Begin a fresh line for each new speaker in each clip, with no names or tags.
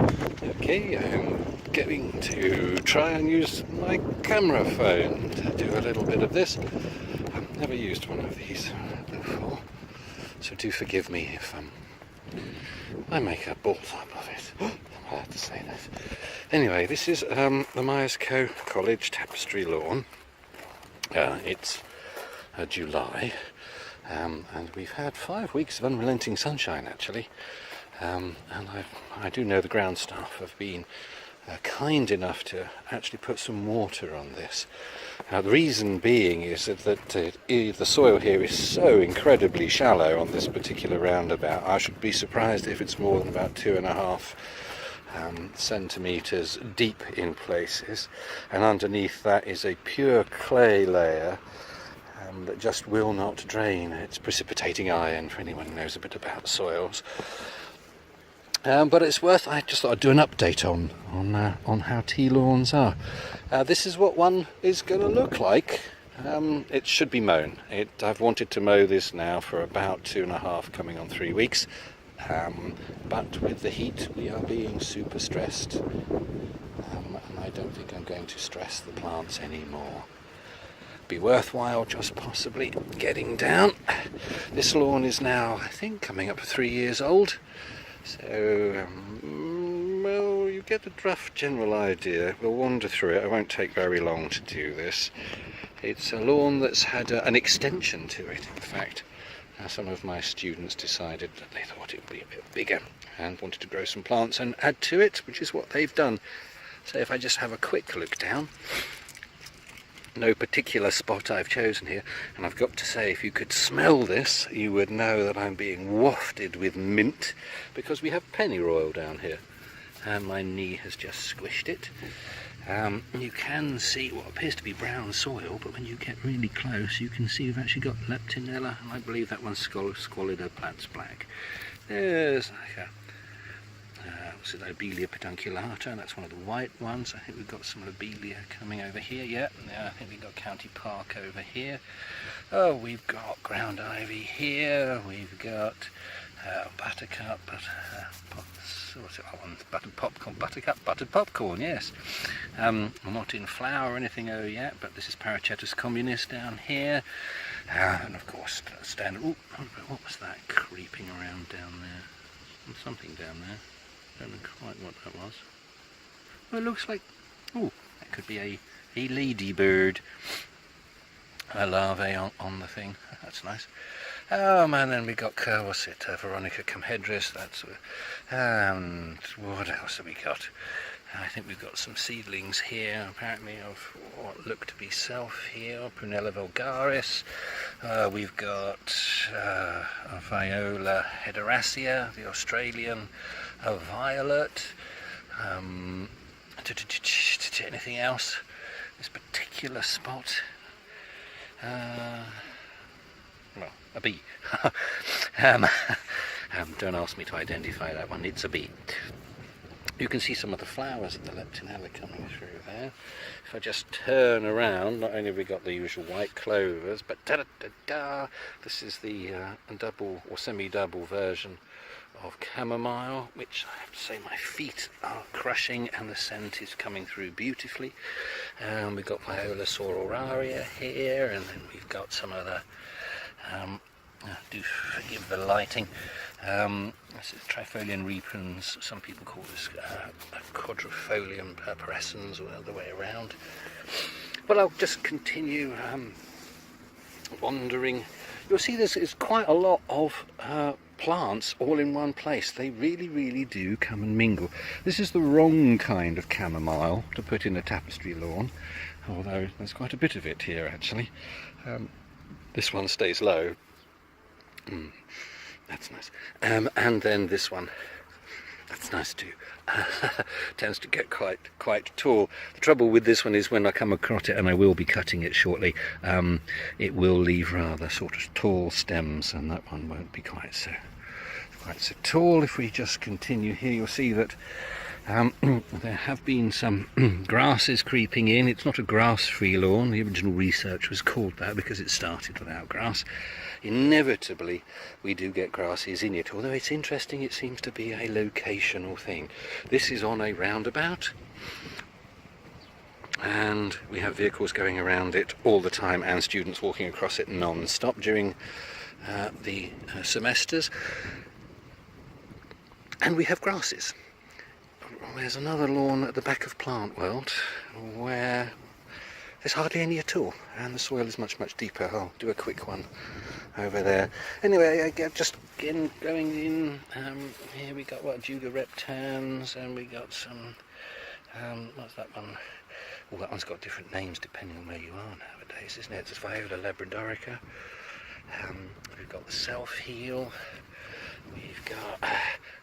Okay, I'm going to try and use my camera phone to do a little bit of this. I've never used one of these before, so do forgive me if I make a balls up of it. I have to say that. Anyway, this is the Myerscough College Tapestry lawn. It's July, and we've had 5 weeks of unrelenting sunshine actually. And I do know the ground staff have been kind enough to actually put some water on this. Now the reason being is that the soil here is so incredibly shallow on this particular roundabout. I should be surprised if it's more than about 2.5 centimetres deep in places, and underneath that is a pure clay layer that just will not drain. It's precipitating iron for anyone who knows a bit about soils. But it's worth. I just thought I'd do an update on how tea lawns are. This is what one is going to look like. It should be mown. I've wanted to mow this now for about 2.5, coming on 3 weeks. But with the heat, we are being super stressed, and I don't think I'm going to stress the plants anymore. Be worthwhile just possibly getting down. This lawn is now, I think, coming up 3 years old. So, well, you get a rough general idea. We'll wander through it. It won't take very long to do this. It's a lawn that's had an extension to it, in fact. Some of my students decided that they thought it would be a bit bigger and wanted to grow some plants and add to it, which is what they've done. So if I just have a quick look down, no particular spot I've chosen here, and I've got to say, if you could smell this, you would know that I'm being wafted with mint, because we have pennyroyal down here, and my knee has just squished it. You can see what appears to be brown soil, but when you get really close, you can see you've actually got leptinella, and I believe that one's squalida plants black. There's like a what's it, lobelia pedunculata, and that's one of the white ones. I think we've got some lobelia coming over here. Yeah, I think we've got County Park over here. Oh, we've got ground ivy here. We've got buttercup, what's it? Buttered popcorn, yes. I'm not in flower or anything yet, but this is Paracetus communis down here, and of course standard. Oh, what was that creeping around down there? There's something down there. Don't know quite what that was. Well, it looks like, oh, that could be a ladybird. A larvae on the thing. That's nice. Oh man, then we got what's it? Veronica camhedris. That's and what else have we got? I think we've got some seedlings here, apparently, of what look to be self here. Prunella vulgaris. We've got Viola hederaceae, the Australian violet. Anything else? This particular spot. Well, a bee. Don't ask me to identify that one, it's a bee. You can see some of the flowers of the leptinella coming through there. If I just turn around, not only have we got the usual white clovers, but this is the double or semi-double version of chamomile, which I have to say my feet are crushing, and the scent is coming through beautifully. We've got Viola sororaria here, and then we've got some other, do forgive the lighting, this is Trifolium repens. Some people call this Quadrifolium purpurescens, or the other way around. But I'll just continue wandering. You'll see this is quite a lot of plants all in one place. They really do come and mingle. This is the wrong kind of chamomile to put in a tapestry lawn, although there's quite a bit of it here actually. This one stays low. That's nice. And then this one, that's nice too. Tends to get quite tall. The trouble with this one is when I come across it, and I will be cutting it shortly, it will leave rather sort of tall stems, and that one won't be quite so tall. If we just continue here, you'll see that There have been some grasses creeping in. It's not a grass-free lawn. The original research was called that because it started without grass. Inevitably, we do get grasses in it, although it's interesting, it seems to be a locational thing. This is on a roundabout, and we have vehicles going around it all the time and students walking across it non-stop during the semesters. And we have grasses. There's another lawn at the back of Plant World where there's hardly any at all, and the soil is much, much deeper. I'll do a quick one over there. Anyway, just going in, here we got Juga reptans, and we got some, what's that one? Well, that one's got different names depending on where you are nowadays, isn't it? It's Viola labradorica. We've got the self-heal. We've got a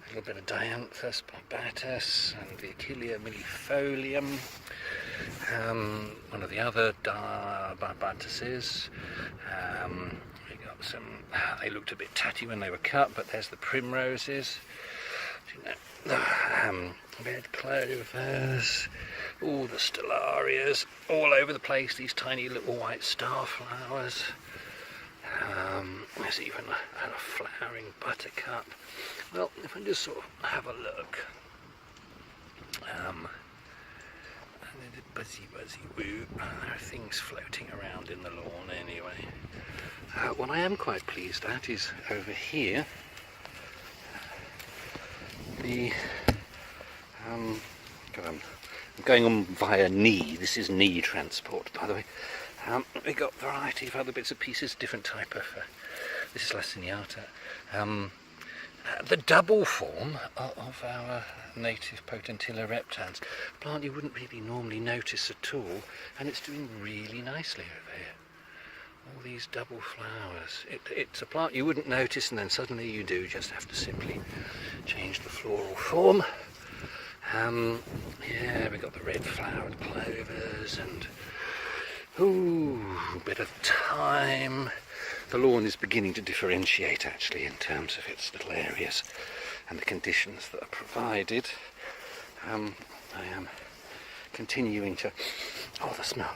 little bit of Dianthus barbatus and the Achillea millifolium. One of the other barbatuses. We got some, they looked a bit tatty when they were cut, but there's the primroses. Red clovers, all the stellarias, all over the place, these tiny little white star flowers. There's even a flowering buttercup. Well, if I just sort of have a look, buzzy woo, there are things floating around in the lawn anyway. What I am quite pleased at is over here, the I'm going on via knee. This is knee transport, by the way. We got a variety of other bits and pieces, different type of. This is laciniata. The double form of our native Potentilla reptans, plant you wouldn't really normally notice at all, and it's doing really nicely over here. All these double flowers. It's a plant you wouldn't notice, and then suddenly you do. Just have to simply change the floral form. Yeah, we got the red flowered clovers and. Ooh, bit of time. The lawn is beginning to differentiate actually in terms of its little areas and the conditions that are provided. I am continuing to, oh, the smell.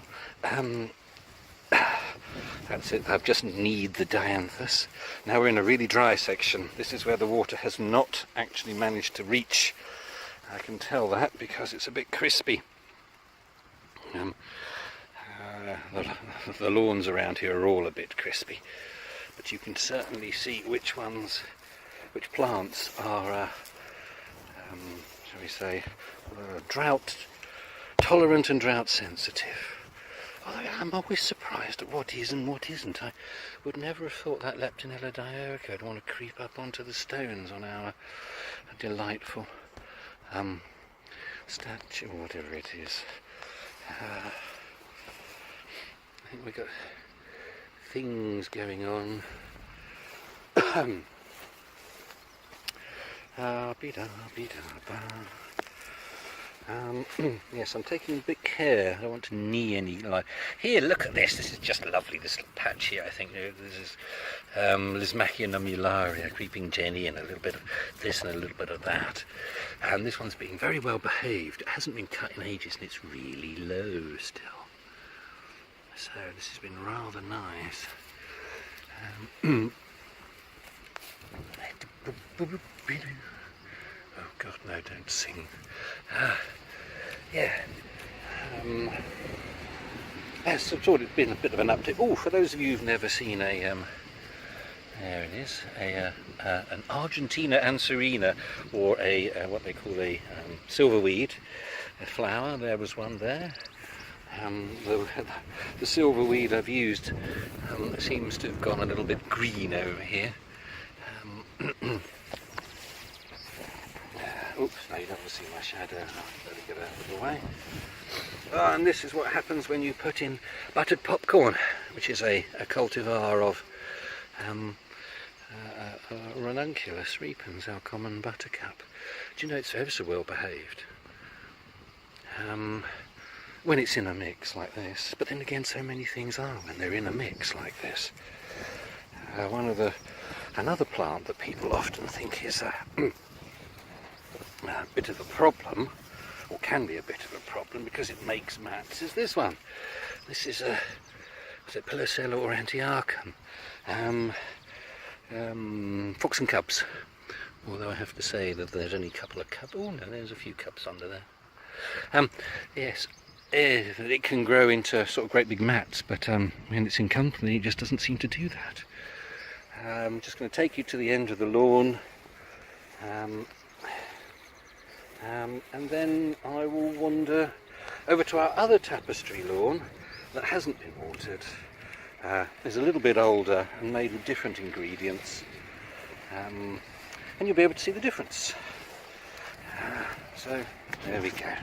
That's it, I've just kneed the Dianthus. Now we're in a really dry section. This is where the water has not actually managed to reach. I can tell that because it's a bit crispy. The lawns around here are all a bit crispy, but you can certainly see which plants are, shall we say, drought tolerant and drought sensitive. Although I'm always surprised at what is and what isn't. I would never have thought that Leptinella dioica would want to creep up onto the stones on our delightful statue, or whatever it is. I think we've got things going on. Yes, I'm taking a bit care. I don't want to knee any light. Here, look at this. This is just lovely. This little patch here, I think this is Lismachia nummularia, creeping jenny, and a little bit of this and a little bit of that. And this one's being very well behaved. It hasn't been cut in ages, and it's really low still. So this has been rather nice. Oh God, no, don't sing. Yeah. Yes, I thought it'd been a bit of an update. Oh, for those of you who've never seen a, there it is, an Argentina anserina, or a what they call a silverweed, a flower. There was one there. The silverweed I've used seems to have gone a little bit green over here. Oops, now you don't see my shadow. Better get out of the way. And this is what happens when you put in buttered popcorn, which is a cultivar of Ranunculus repens, our common buttercup. Do you know it's ever so well behaved? When it's in a mix like this, but then again so many things are when they're in a mix like this. Another plant that people often think is a bit of a problem, or can be a bit of a problem, because it makes mats, is this one. This is a Pilocella or Antiarchum, Fox and Cubs. Although I have to say that there's only a couple of cubs. Oh no, there's a few cubs under there. Yes, it can grow into sort of great big mats, but when it's in company, it just doesn't seem to do that. I'm just going to take you to the end of the lawn, and then I will wander over to our other tapestry lawn that hasn't been watered. It's a little bit older and made with different ingredients, and you'll be able to see the difference. So there we go.